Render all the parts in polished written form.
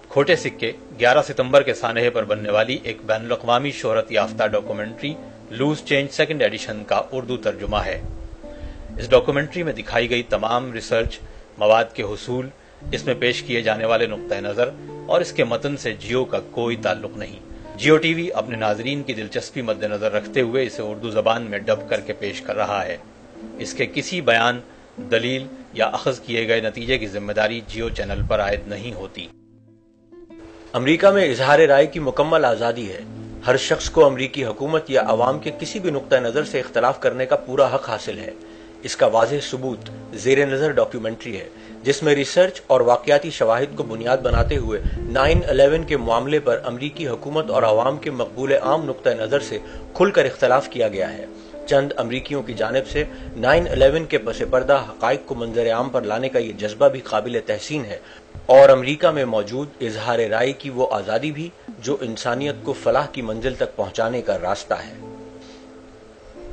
کھوٹے سکے 11 ستمبر کے سانحے پر بننے والی ایک بین الاقوامی شہرت یافتہ documentary loose change second edition کا اردو ترجمہ ہے۔ اس ڈاکومنٹری میں دکھائی گئی تمام ریسرچ مواد کے حصول، اس میں پیش کیے جانے والے نقطہ نظر اور اس کے متن سے جیو کا کوئی تعلق نہیں۔ جیو ٹی وی اپنے ناظرین کی دلچسپی مد نظر رکھتے ہوئے اسے اردو زبان میں ڈب کر کے پیش کر رہا ہے۔ اس کے کسی بیان، دلیل یا اخذ کیے گئے نتیجے کی ذمہ داری جیو چینل پر عائد نہیں ہوتی۔ امریکہ میں اظہار رائے کی مکمل آزادی ہے۔ ہر شخص کو امریکی حکومت یا عوام کے کسی بھی نقطہ نظر سے اختلاف کرنے کا پورا حق حاصل ہے۔ اس کا واضح ثبوت زیر نظر ڈاکیومنٹری ہے، جس میں ریسرچ اور واقعاتی شواہد کو بنیاد بناتے ہوئے 9/11 کے معاملے پر امریکی حکومت اور عوام کے مقبول عام نقطہ نظر سے کھل کر اختلاف کیا گیا ہے۔ چند امریکیوں کی جانب سے 9/11 کے پس پردہ حقائق کو منظر عام پر لانے کا یہ جذبہ بھی قابل تحسین ہے، اور امریکہ میں موجود اظہار رائے کی وہ آزادی بھی جو انسانیت کو فلاح کی منزل تک پہنچانے کا راستہ ہے۔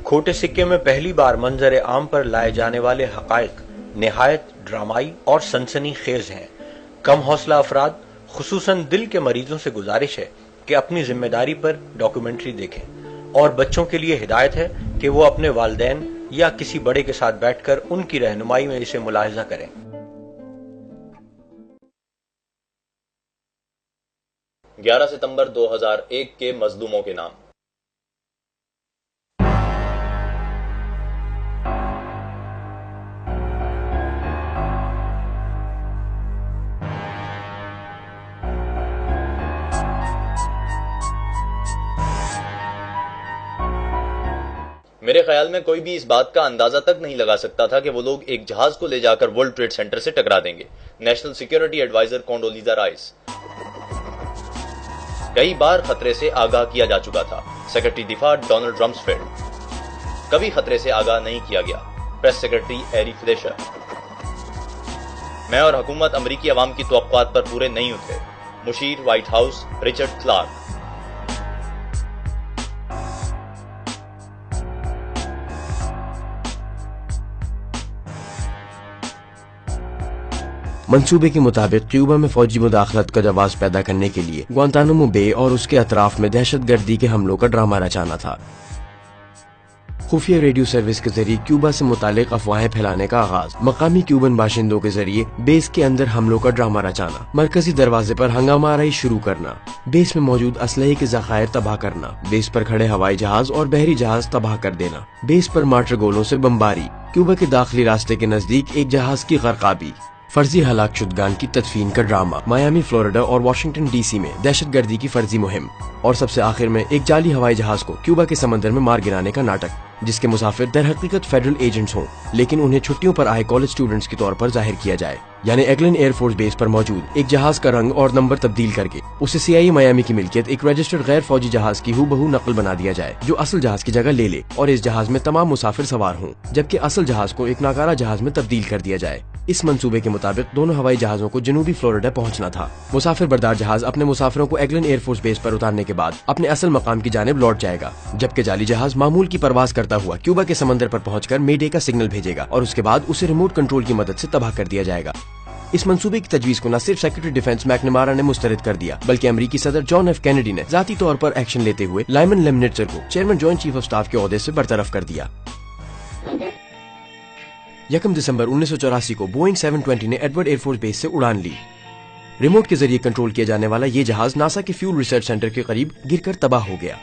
کھوٹے سکے میں پہلی بار منظر عام پر لائے جانے والے حقائق نہایت ڈرامائی اور سنسنی خیز ہیں۔ کم حوصلہ افراد، خصوصاً دل کے مریضوں سے گزارش ہے کہ اپنی ذمہ داری پر ڈاکیومنٹری دیکھیں، اور بچوں کے لیے ہدایت ہے کہ وہ اپنے والدین یا کسی بڑے کے ساتھ بیٹھ کر ان کی رہنمائی میں اسے ملاحظہ کریں۔ 11 ستمبر 2001 کے مظلوموں کے نام۔ میرے خیال میں کوئی بھی اس بات کا اندازہ تک نہیں لگا سکتا تھا کہ وہ لوگ ایک جہاز کو لے جا کر ورلڈ ٹریڈ سینٹر سے ٹکرا دیں گے۔ National security adviser Condoleezza Rice. کئی بار خطرے سے آگاہ کیا جا چکا تھا۔ سیکرٹری دفاع ڈونلڈ رمسفیلڈ۔ کبھی خطرے سے آگاہ نہیں کیا گیا۔ پریس سیکرٹری ایری فلیشر۔ میں اور حکومت امریکی عوام کی توقعات پر پورے نہیں اترے۔ مشیر وائٹ ہاؤس رچرڈ کلارک۔ منصوبے کے مطابق کیوبا میں فوجی مداخلت کا جواز پیدا کرنے کے لیے گوانتانامو بے اور اس کے اطراف میں دہشت گردی کے حملوں کا ڈرامہ رچانا تھا۔ خفیہ ریڈیو سروس کے ذریعے کیوبا سے متعلق افواہیں پھیلانے کا آغاز، مقامی کیوبن باشندوں کے ذریعے بیس کے اندر حملوں کا ڈرامہ رچانا، مرکزی دروازے پر ہنگامہ آرائی شروع کرنا، بیس میں موجود اسلحے کے ذخائر تباہ کرنا، بیس پر کھڑے ہوائی جہاز اور بحری جہاز تباہ کر دینا، بیس پر مارٹر گولوں سے بمباری، کیوبا کے داخلی راستے کے نزدیک ایک جہاز کی غرقابی، فرضی ہلاک شدگان کی تدفین کا ڈرامہ، میامی فلوریڈا اور واشنگٹن ڈی سی میں دہشت گردی کی فرضی مہم، اور سب سے آخر میں ایک جعلی ہوائی جہاز کو کیوبا کے سمندر میں مار گرانے کا ناٹک، جس کے مسافر در حقیقت فیڈرل ایجنٹس ہوں لیکن انہیں چھٹیوں پر آئے کالج اسٹوڈنٹس کے طور پر ظاہر کیا جائے، یعنی ایگلن ایئر فورس بیس پر موجود ایک جہاز کا رنگ اور نمبر تبدیل کر کے اسے CIA میامی کی ملکیت ایک رجسٹرڈ غیر فوجی جہاز کی ہو بہو نقل بنا دیا جائے جو اصل جہاز کی جگہ لے لے، اور اس جہاز میں تمام مسافر سوار ہوں، جبکہ اصل جہاز کو ایک ناکارہ جہاز میں تبدیل کر دیا جائے۔ اس منصوبے کے مطابق دونوں ہوائی جہازوں کو جنوبی فلوریڈا پہنچنا تھا۔ مسافر بردار جہاز اپنے مسافروں کو ایگلن ایئر فورس بیس پر اتارنے کے بعد اپنے اصل مقام کی جانب لوٹ جائے گا، جبکہ جعلی جہاز معمول کی پرواز کرتا ہوا کیوبا کے سمندر پر پہنچ کر مے ڈے کا سگنل بھیجے گا اور اس کے بعد اسے ریموٹ کنٹرول کی مدد سے تباہ کر دیا جائے گا۔ اس منصوبے کی تجویز کو نہ صرف سیکرٹری ڈیفنس میکنمارا نے مسترد کر دیا بلکہ امریکی صدر جان ایف کینیڈی نے ذاتی طور پر ایکشن لیتے ہوئے لائمن لیمنٹزر کو chairman joint chief of staff کے عہدے سے برطرف کر دیا۔ 1 دسمبر 1984 کو بوئنگ 720 نے ایڈورڈ ایئر فورس بیس سے اڑان لی۔ ریموٹ کے ذریعے کنٹرول کیا جانے والا یہ جہاز ناسا کے فیول ریسرچ سینٹر کے قریب گر کر تباہ ہو گیا۔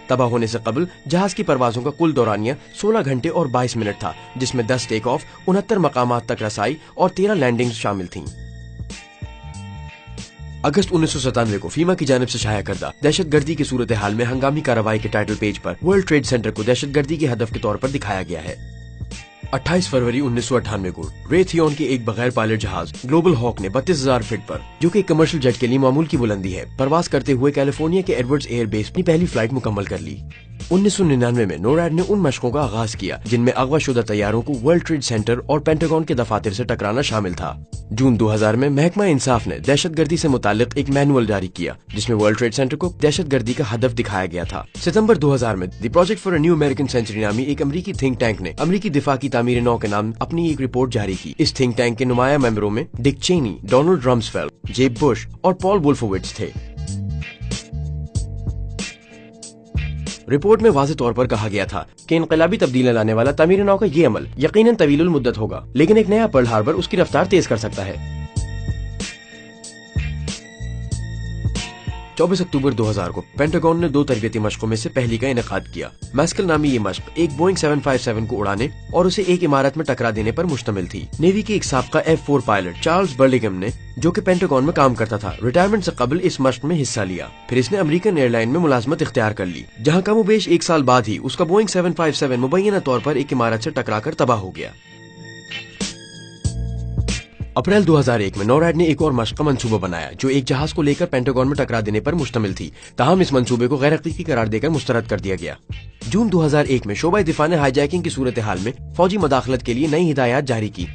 تباہ ہونے سے قبل جہاز کی پروازوں کا کل دورانیہ 16 گھنٹے اور 22 منٹ تھا، جس میں 10 ٹیک آف، 69 مقامات تک رسائی اور 13 لینڈنگز شامل تھیں۔ اگست 1997 کو فیما کی جانب سے شائع کردہ دہشت گردی کی صورتحال میں ہنگامی کارروائی کے ٹائٹل پیج پر ورلڈ ٹریڈ سینٹر کو دہشت گردی کے ہدف کے طور پر دکھایا گیا ہے۔ 28 فروری 1998 کو ریتھیون کے ایک بغیر پائلٹ جہاز گلوبل ہاک نے 32,000 فٹ پر، جو کہ ایک کمرشل جیٹ کے لیے معمول کی بلندی ہے، پرواز کرتے ہوئے کیلیفورنیا کے ایڈورڈز ایئر بیس اپنی پہلی فلائٹ مکمل کر لی۔ 1999 میں نوریڈ نے ان مشقوں کا آغاز کیا جن میں اغوا شدہ طیاروں کو ورلڈ ٹریڈ سینٹر اور پینٹاگون کے دفاتر سے ٹکرانا شامل تھا۔ जून 2000 में महकमा इंसाफ ने दहशतगर्दी से मुतालिक एक मैनुअल जारी किया जिसमें वर्ल्ड ट्रेड सेंटर को दहशतगर्दी का हदफ दिखाया गया था। सितंबर 2000 में the project for a new American century नामी एक अमरीकी थिंक टैंक ने अमरीकी दिफा की तामीर नौ के नाम अपनी एक रिपोर्ट जारी की। इस थिंक टैंक के नुमाया मेंबरों में डिक चेनी, डोनाल्ड रम्सफेल्ड, जेब बुश और पॉल वुल्फोविट्ज थे। रिपोर्ट में वाज़ेह तौर पर कहा गया था कि इनकलाबी तब्दीलियां लाने वाला तामीर नौ का ये अमल यकीनन तवीलुल मुद्दत होगा, लेकिन एक नया पर्ल हार्बर उसकी रफ्तार तेज कर सकता है। 24 अक्टूबर 2000 को पेंटागन ने 2 तरबियती मशकों में से पहली का इनेकाद किया। मैस्कल नामी ये मशक एक बोइंग 757 को उड़ाने और उसे एक इमारत में टकरा देने पर मुश्तमिल थी। नेवी के एक साबका F4 पायलट चार्ल्स बर्लिगम ने, जो कि पेंटागन में काम करता था, रिटायरमेंट से कबल इस मशक में हिस्सा लिया। फिर इसने अमेरिकन एयरलाइन में मुलाजमत इख्तियार कर ली, जहाँ कमोबेश 1 साल बाद ही उसका बोइंग 757 मुबैना तौर पर एक इमारत से टकराकर तबाह हो गया। अप्रैल 2001 में नौरैड ने एक और मशक का मंसूबा बनाया जो एक जहाज को लेकर पेंटागन में टकरा देने पर मुश्तमिल थी। ताहम इस मंसूबे को गैर हकीकी करार देकर मुस्तरद कर दिया गया। जून 2001 में शोबा दिफा ने हाईजैकिंग की सूरत हाल में फौजी मदाखलत के लिए नई हिदायत जारी की,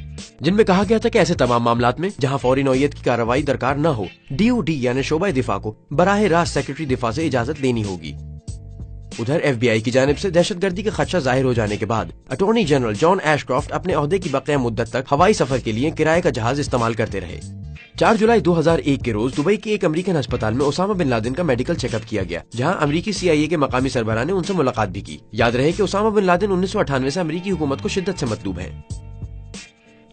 जिनमें कहा गया था कि ऐसे तमाम मामलात में जहां फौरी नौयत की कार्रवाई दरकार न हो, DOD यानी शोबा दिफा को बराह रास्त सेक्रेटरी दिफा से इजाजत देनी होगी। उधर FBI की जानिब से दहशतगर्दी का खदशा जाहिर हो जाने के बाद अटॉर्नी जनरल जॉन एशक्रॉफ्ट अपने ओहदे की बक़िया मुद्दत तक हवाई सफर के लिए किराए का जहाज इस्तेमाल करते रहे। 4 जुलाई 2001 के रोज दुबई के एक अमेरिकन अस्पताल में ओसामा बिन लादेन का मेडिकल चेकअप किया गया, जहां अमेरिकी CIA के मकामी सरबराह ने उनसे मुलाकात भी की। याद रहे कि ओसामा बिन लादेन 1998 से अमेरिकी हुकूमत को शिद्दत से मतलूब है।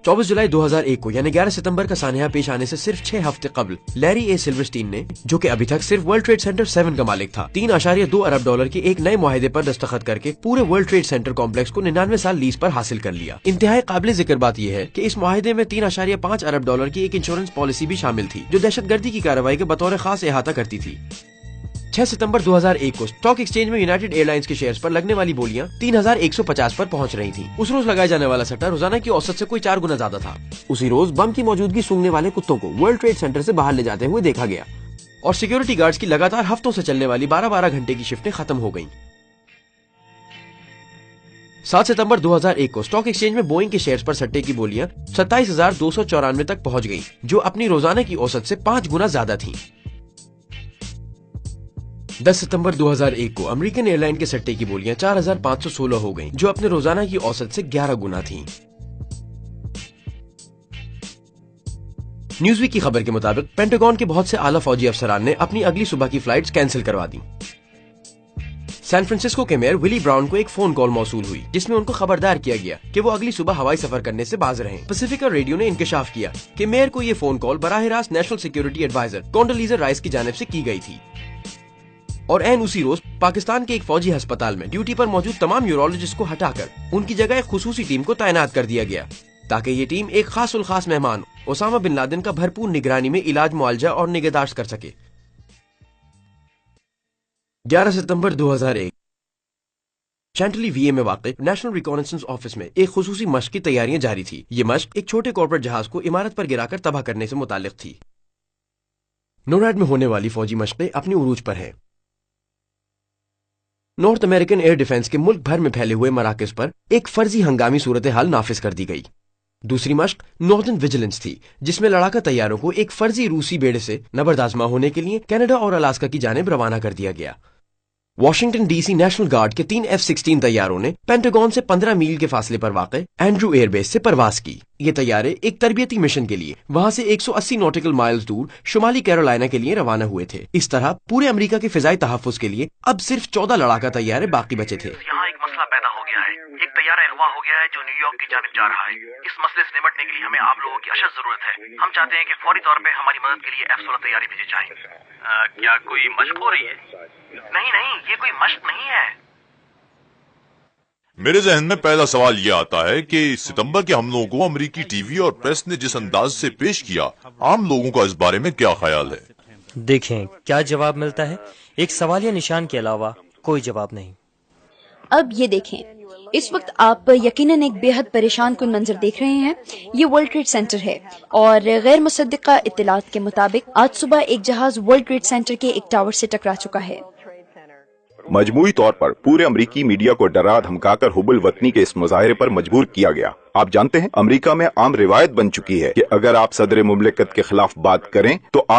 24 जुलाई 2001 को यानी 11 सितंबर का सानहा पेश आने से सिर्फ 6 हफ्ते कबल लैरी ए सिल्वरस्टीन ने, जो कि अभी तक सिर्फ वर्ल्ड ट्रेड सेंटर 7 का मालिक था, $3.2 अरब के एक नए मुआहदे पर दस्तखत करके पूरे वर्ल्ड ट्रेड सेंटर कॉम्प्लेक्स को 99 साल लीज पर हासिल कर लिया। इंतहाई काबिल जिक्र बात यह है कि इस मुआहदे में $3.5 अरब की एक इंश्योरेंस पॉलिसी भी शामिल थी जो दहशतगर्दी की कार्रवाई के बतौर खास अहाता करती थी। 6 सितंबर 2001 को स्टॉक एक्सचेंज में यूनाइटेड एयरलाइंस के शेयर्स पर लगने वाली बोलियां 3150 पर पहुंच रही थीं। उस रोज लगाए जाने वाला सट्टा रोजाना की औसत से कोई 4 गुना ज्यादा था। उसी रोज बम की मौजूदगी सूंघने वाले कुत्तों को वर्ल्ड ट्रेड सेंटर से बाहर ले जाते हुए देखा गया और सिक्योरिटी गार्ड्स की लगातार हफ्तों से चलने वाली 12-12 घंटे की शिफ्टें खत्म हो गयी। 7 सितंबर 2001 को स्टॉक एक्सचेंज में बोइंग के शेयर्स पर सट्टे की बोलियां 27,294 तक पहुंच गयी, जो अपनी रोजाना की औसत से 5 गुना ज्यादा थी। 10 सितंबर 2001 को अमेरिकन एयरलाइन के सट्टे की बोलियां 4,516 हो गईं, जो अपने रोजाना की औसत से 11 गुना थीं। न्यूज़वीक की खबर के मुताबिक पेंटागन के बहुत से आला फौजी अफसरान ने अपनी अगली सुबह की फ्लाइट्स कैंसिल करवा दी। सैन फ्रांसिस्को के मेयर विली ब्राउन को एक फोन कॉल मौसूल हुई जिसमें उनको खबरदार किया गया कि वो अगली सुबह हवाई सफर करने से बाज रहें। पैसिफिका रेडियो ने इंकशाफ किया कि मेयर को ये फोन कॉल बराह रास्त नेशनल सिक्योरिटी एडवाइजर कोंडोलीजा राइस की जानिब से की गई थी और एन उसी रोज पाकिस्तान के एक फौजी अस्पताल में ड्यूटी पर मौजूद तमाम यूरोलॉजिस्ट को हटाकर उनकी जगह एक खुसूसी टीम को तैनात कर दिया गया ताकि ये टीम एक खास उल खास मेहमान ओसामा बिन लादेन का भरपूर निगरानी में इलाज, मुआलजा और निगहदाश्त कर सके। 11 सितंबर 2001 शैंटली VA में वाक़िफ़ नेशनल रिकॉनेसेंस ऑफिस में एक खुसूसी मश्क की तैयारियां जारी थी। ये मश्क एक छोटे कॉर्पोरेट जहाज को इमारत पर गिराकर तबाह करने से मुताल्लिक थी। नोरैड में होने वाली फौजी मश्कें अपनी उरूज पर है। नॉर्थ अमेरिकन एयर डिफेंस के मुल्क भर में फैले हुए मराकज पर एक फर्जी हंगामी सूरत हाल नाफिज कर दी गई। दूसरी मश्क नॉर्दर्न विजिलेंस थी, जिसमें लड़ाका तैयारों को एक फर्जी रूसी बेड़े से नबरदाजमा होने के लिए कनाडा और अलास्का की जानिब रवाना कर दिया गया। वाशिंगटन DC नेशनल गार्ड के 3 F-16 तैयारों ने पेंटागन से 15 मील के फासले पर वाक़ एंड्रू एयरबेस से परवाज की। ये तैयारे एक तरबियती मिशन के लिए वहां से 180 नॉटिकल माइल्स दूर शुमाली कैरोलिना के लिए रवाना हुए थे। इस तरह पूरे अमेरिका के फिजाई तहफ्फुज़ के लिए अब सिर्फ 14 लड़ाका तैयारे बाकी बचे थे। यहाँ एक मसला पैदा हो गया है। एक तैयारा अगवा हो गया है जो न्यूयॉर्क की जानिब जा रहा है। इस मसले से निपटने के लिए हमें आप लोगों की अशद जरूरत है। हम चाहते हैं कि फौरी तौर पे हमारी मदद के लिए F-16 तैयारी भेजी जाए। क्या कोई मशक हो रही है? नहीं, ये कोई मशक नहीं है। मेरे जहन में पहला सवाल ये आता है कि सितंबर के हमलों को अमेरिकी टीवी और प्रेस ने जिस अंदाज से पेश किया, आम लोगों का इस बारे में क्या ख्याल है? देखें क्या जवाब मिलता है। एक सवालिया निशान के अलावा कोई जवाब नहीं। अब ये देखें, इस वक्त आप यकीनन एक बेहद परेशान कुन मंजर देख रहे हैं। ये वर्ल्ड ट्रेड सेंटर है और गैर मुसद्दिका इत्तलात के मुताबिक आज सुबह एक जहाज वर्ल्ड ट्रेड सेंटर के एक टावर से टकरा चुका है। मजमूई तौर पर पूरे अमरीकी मीडिया को डरा धमका कर हुबुल वतनी के इस मुजाहरे पर मजबूर किया गया। आप जानते हैं, अमरीका में आम रिवायत बन चुकी है कि अगर आप सदर मुमलिकत के खिलाफ बात करें तो आप